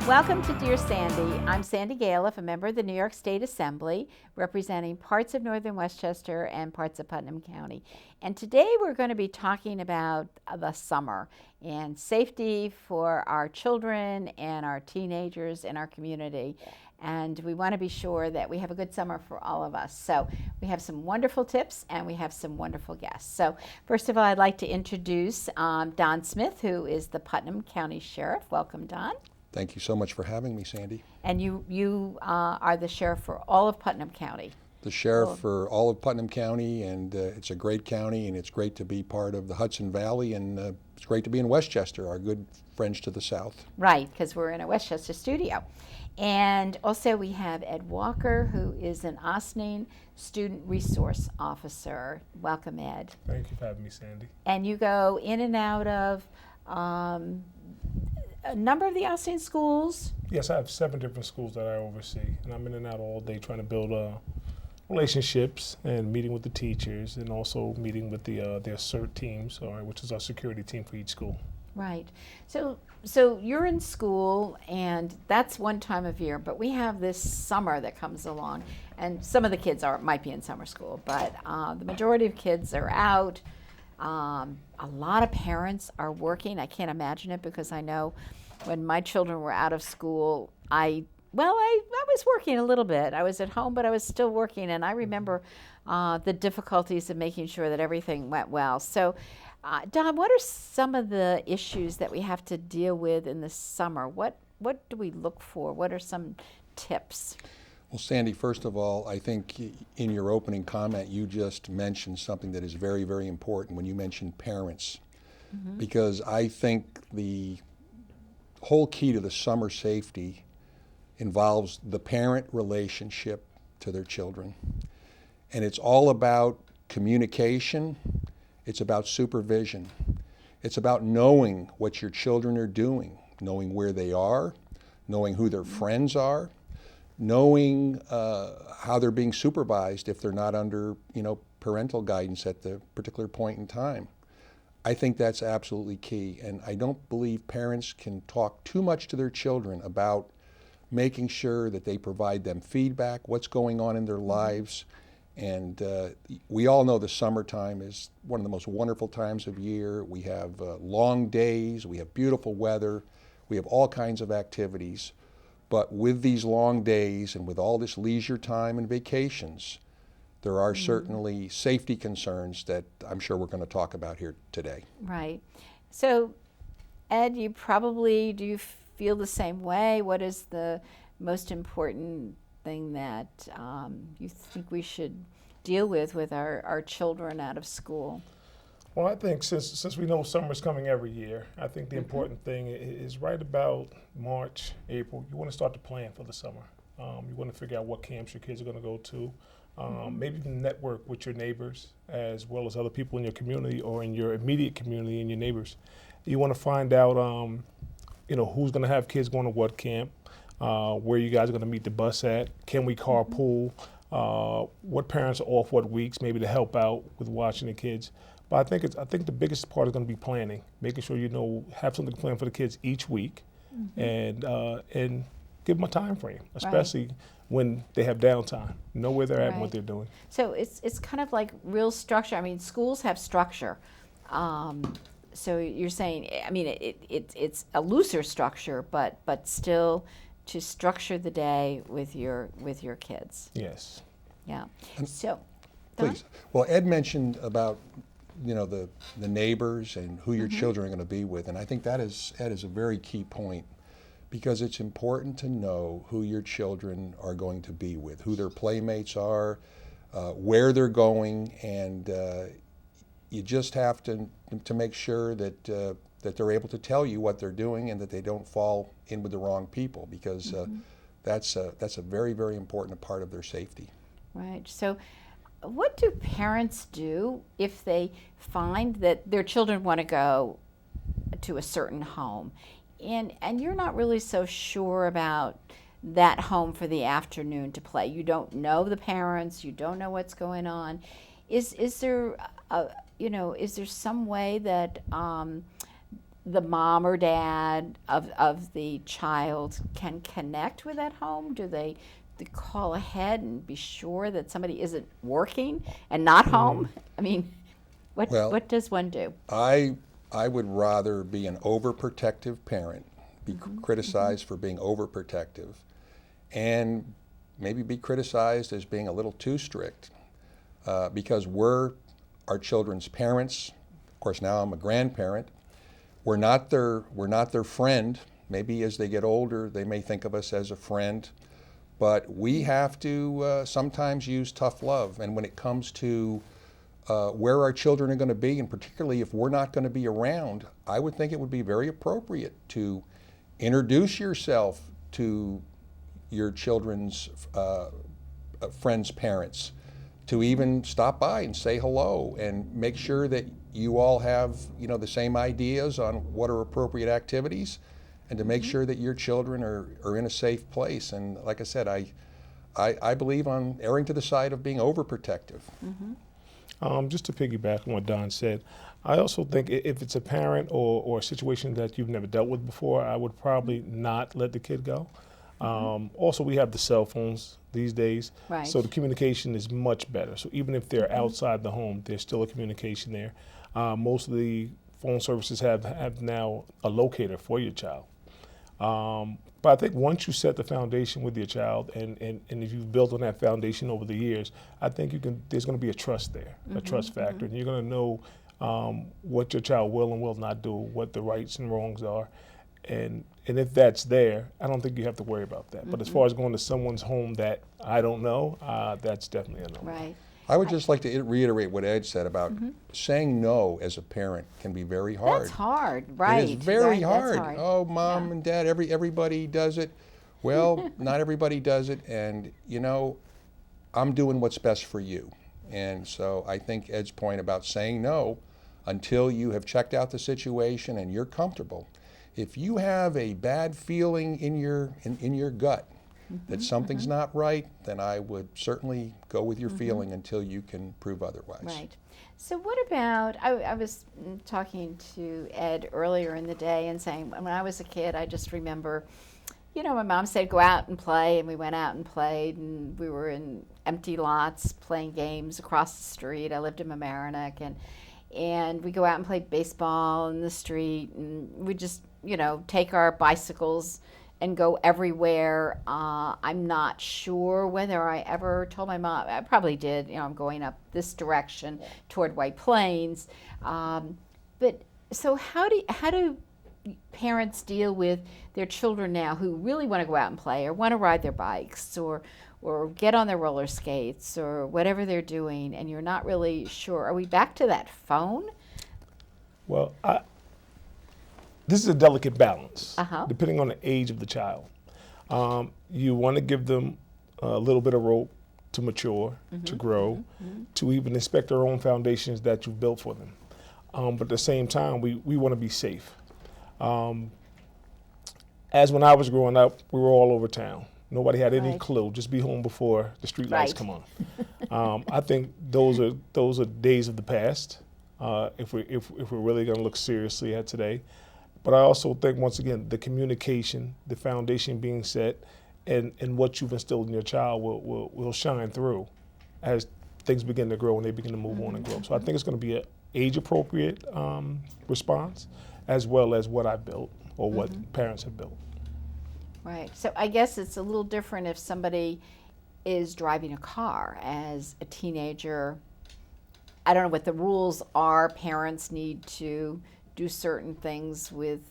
Welcome to Dear Sandy. I'm Sandy Galef, a member of the New York State Assembly, representing parts of Northern Westchester and parts of Putnam County. And today we're going to be talking about the summer and safety for our children and our teenagers in our community. And we want to be sure that we have a good summer for all of us. So we have some wonderful tips and we have some wonderful guests. So first of all, I'd like to introduce Don Smith, who is the Putnam County Sheriff. Welcome, Don. Thank you so much for having me, Sandy. And you are the sheriff for all of Putnam County. The sheriff for all of Putnam County, and it's a great county, and it's great to be part of the Hudson Valley, and it's great to be in Westchester, our good friends to the south. Right, because we're in a Westchester studio. And also we have Ed Walker, who is an Ossining Student Resource Officer. Welcome, Ed. Thank you for having me, Sandy. And you go in and out of a number of the Ossining schools? Yes, I have 7 different schools that I oversee, and I'm in and out all day trying to build relationships and meeting with the teachers, and also meeting with their CERT teams, which is our security team for each school. Right. So you're in school, and that's one time of year, but we have this summer that comes along, and some of the kids might be in summer school, but the majority of kids are out. A lot of parents are working. I can't imagine it, because I know when my children were out of school, I was working a little bit. I was at home, but I was still working, and I remember the difficulties of making sure that everything went well. So, Don, what are some of the issues that we have to deal with in the summer? What do we look for? What are some tips? Well, Sandy, first of all, I think in your opening comment, you just mentioned something that is very, very important when you mentioned parents. Mm-hmm. Because I think the whole key to the summer safety involves the parent relationship to their children. And it's all about communication. It's about supervision. It's about knowing what your children are doing, knowing where they are, knowing who their friends are, knowing how they're being supervised if they're not under, parental guidance at the particular point in time. I think that's absolutely key, and I don't believe parents can talk too much to their children about making sure that they provide them feedback, what's going on in their lives. And we all know the summertime is one of the most wonderful times of year. We have long days, we have beautiful weather, we have all kinds of activities. But with these long days and with all this leisure time and vacations, there are certainly safety concerns that I'm sure we're going to talk about here today. Right. So, Ed, do you feel the same way? What is the most important thing that you think we should deal with our children out of school? Well, I think since we know summer's coming every year, I think the important thing is right about March, April, you want to start to plan for the summer. You want to figure out what camps your kids are going to go to. Maybe even network with your neighbors as well as other people in your community or in your immediate community and your neighbors. You want to find out, who's going to have kids going to what camp, where you guys are going to meet the bus at, can we carpool, what parents are off what weeks, maybe to help out with watching the kids. But I think the biggest part is going to be planning, making sure have something to plan for the kids each week, and give them a time frame, especially when they have downtime. Know where they're at and what they're doing. So it's kind of like real structure. I mean, schools have structure. So you're saying, I mean, it's a looser structure, but still to structure the day with your kids. Yes. Yeah. So, please. Well, Ed mentioned about the neighbors and who your children are going to be with, and I think that is a very key point, because it's important to know who your children are going to be with, who their playmates are, where they're going, and you just have to make sure that they're able to tell you what they're doing and that they don't fall in with the wrong people, because that's a very, very important part of their safety. Right. So what do parents do if they find that their children want to go to a certain home, and you're not really so sure about that home for the afternoon to play? You don't know the parents, you don't know what's going on. Is there some way that the mom or dad of the child can connect with that home? Do they call ahead and be sure that somebody isn't working and not home? I mean, what does one do? I would rather be an overprotective parent, be criticized for being overprotective, and maybe be criticized as being a little too strict, because we're our children's parents. Of course, now I'm a grandparent. We're not their friend. Maybe as they get older, they may think of us as a friend, but we have to sometimes use tough love. And when it comes to where our children are going to be, and particularly if we're not going to be around, I would think it would be very appropriate to introduce yourself to your children's friends' parents, to even stop by and say hello and make sure that you all have, the same ideas on what are appropriate activities, and to make sure that your children are in a safe place. And like I said, I believe on erring to the side of being overprotective. Just to piggyback on what Don said, I also think if it's a parent or a situation that you've never dealt with before, I would probably not let the kid go. Also, we have the cell phones these days, Right. so the communication is much better. So even if they're outside the home, there's still a communication there. Most of the phone services have now a locator for your child. But I think once you set the foundation with your child, and if you've built on that foundation over the years, I think there's going to be a trust there, a trust factor, and you're going to know what your child will and will not do, what the rights and wrongs are. And if that's there, I don't think you have to worry about that. But as far as going to someone's home that I don't know, that's definitely a no. Right. I would just like to reiterate what Ed said about saying no as a parent can be very hard. That's hard, right? It is very right, that's hard. Oh, mom and dad, everybody does it. Well, not everybody does it, and I'm doing what's best for you. And so I think Ed's point about saying no until you have checked out the situation and you're comfortable. If you have a bad feeling in your gut that something's not right, then I would certainly go with your feeling until you can prove otherwise. Right. So what about, I was talking to Ed earlier in the day and saying, when I was a kid, I just remember, my mom said go out and play, and we went out and played, and we were in empty lots playing games across the street. I lived in Mamaroneck, and we go out and play baseball in the street, and we just, take our bicycles and go everywhere. I'm not sure whether I ever told my mom. I probably did. I'm going up this direction toward White Plains. But so how do parents deal with their children now who really want to go out and play, or want to ride their bikes, or get on their roller skates, or whatever they're doing, and you're not really sure? Are we back to that phone? Well, this is a delicate balance, depending on the age of the child. You want to give them a little bit of rope to mature, to grow, to even inspect their own foundations that you've built for them. But at the same time, we want to be safe. As when I was growing up, we were all over town. Nobody had any clue. Just be home before the street lights come on. I think those are days of the past. If we're really going to look seriously at today. But I also think, once again, the communication, the foundation being set, and what you've instilled in your child will shine through as things begin to grow and they begin to move on and grow. So I think it's going to be an age-appropriate response, as well as what I built or what parents have built. Right. So I guess it's a little different if somebody is driving a car as a teenager. I don't know what the rules are. Parents need to do certain things with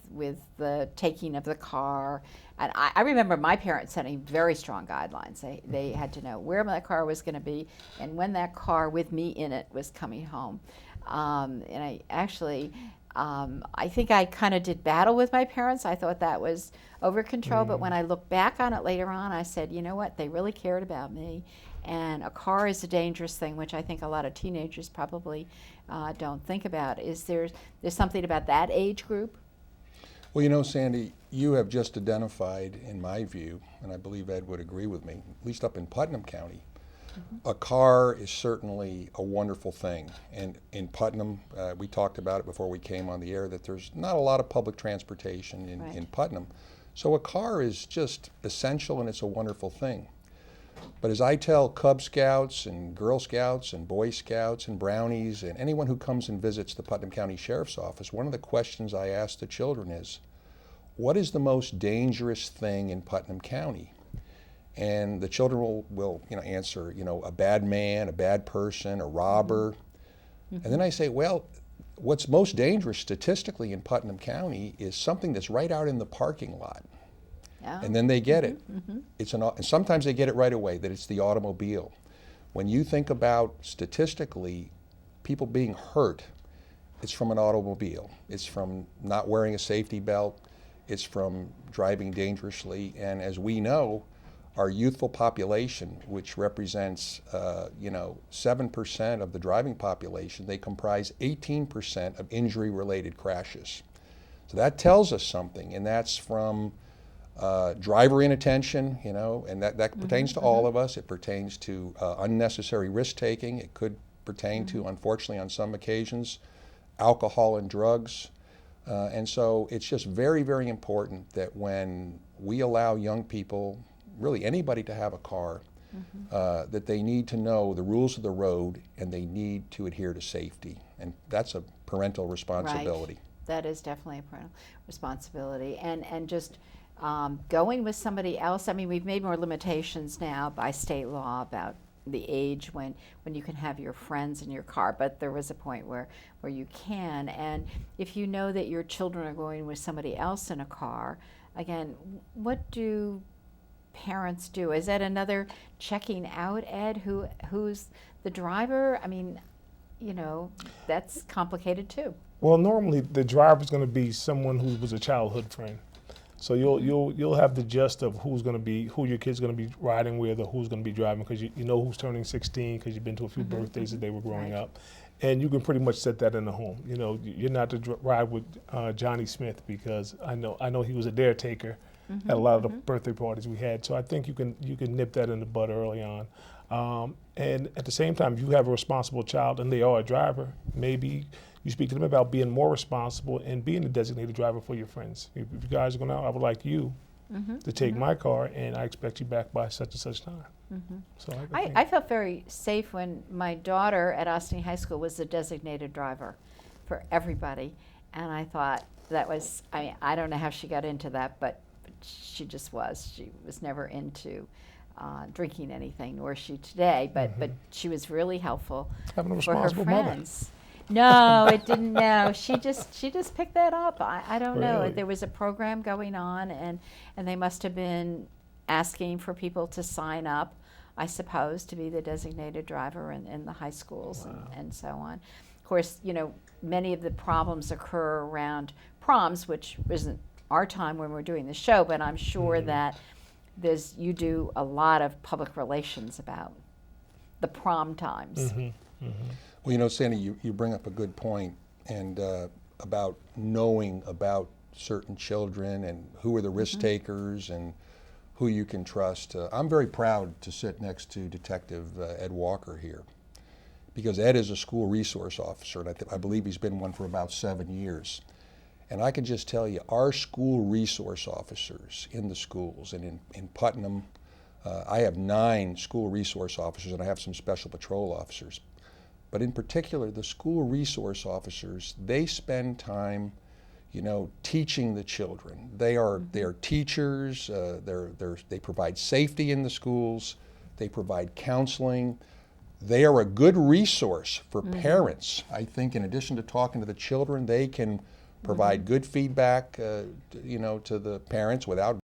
the taking of the car. And I remember my parents setting very strong guidelines. They had to know where my car was going to be and when that car with me in it was coming home. And I actually, I think I kind of did battle with my parents. I thought that was over control, but when I look back on it later on, I said, you know what, they really cared about me. And a car is a dangerous thing, which I think a lot of teenagers probably don't think about. There's something about that age group? Well, Sandy, you have just identified, in my view, and I believe Ed would agree with me, at least up in Putnam County, A car is certainly a wonderful thing. And in Putnam, we talked about it before we came on the air, that there's not a lot of public transportation in Putnam. So a car is just essential, and it's a wonderful thing. But as I tell Cub Scouts and Girl Scouts and Boy Scouts and Brownies and anyone who comes and visits the Putnam County Sheriff's Office, one of the questions I ask the children is, what is the most dangerous thing in Putnam County? And the children will answer, a bad man, a bad person, a robber. And then I say, well, what's most dangerous statistically in Putnam County is something that's right out in the parking lot. Oh. And then they get it. And sometimes they get it right away, that it's the automobile. When you think about statistically people being hurt, it's from an automobile. It's from not wearing a safety belt. It's from driving dangerously. And as we know, our youthful population, which represents 7% of the driving population, they comprise 18% of injury-related crashes. So that tells us something, and that's from driver inattention, and that pertains to all of us. It pertains to unnecessary risk-taking. It could pertain to, unfortunately, on some occasions, alcohol and drugs. And so it's just very, very important that when we allow young people, really anybody, to have a car, that they need to know the rules of the road and they need to adhere to safety. And that's a parental responsibility. Right. That is definitely a parental responsibility. And just going with somebody else, I mean, we've made more limitations now by state law about the age when you can have your friends in your car, but there was a point where you can. And if you know that your children are going with somebody else in a car, again, what do parents do? Is that another checking out, Ed? Who's the driver? I mean, that's complicated too. Well, normally the driver's going to be someone who was a childhood friend. So you'll have the gist of who your kid's going to be riding with, or who's going to be driving, because you know who's turning 16 because you've been to a few birthdays that they were growing up, and you can pretty much set that in the home. You're not to ride with Johnny Smith, because I know he was a dare taker at a lot of the birthday parties we had. So I think you can nip that in the bud early on. And at the same time, if you have a responsible child and they are a driver, maybe you speak to them about being more responsible and being a designated driver for your friends. If you guys are going out, I would like you to take my car, and I expect you back by such and such time. So I felt very safe when my daughter at Ossining High School was the designated driver for everybody. And I thought that was, I don't know how she got into that, but she just was. She was never into drinking anything, nor is she today, but she was really helpful having a for her responsible mother. friends. No, it didn't. No, she just picked that up. I don't know. Really? There was a program going on, and they must have been asking for people to sign up, I suppose, to be the designated driver in the high schools. Wow. and so on. Of course, many of the problems occur around proms, which isn't our time when we're doing the show, but I'm sure that you do a lot of public relations about the prom times. Well, Sandy, you bring up a good point, and about knowing about certain children and who are the risk takers and who you can trust. I'm very proud to sit next to Detective Ed Walker here, because Ed is a school resource officer, and I believe he's been one for about 7 years. And I can just tell you, our school resource officers in the schools, and in Putnam, I have 9 school resource officers, and I have some special patrol officers. But in particular, the school resource officers, they spend time, teaching the children. They are teachers. They provide safety in the schools. They provide counseling. They are a good resource for parents. I think in addition to talking to the children, they can provide good feedback, to the parents without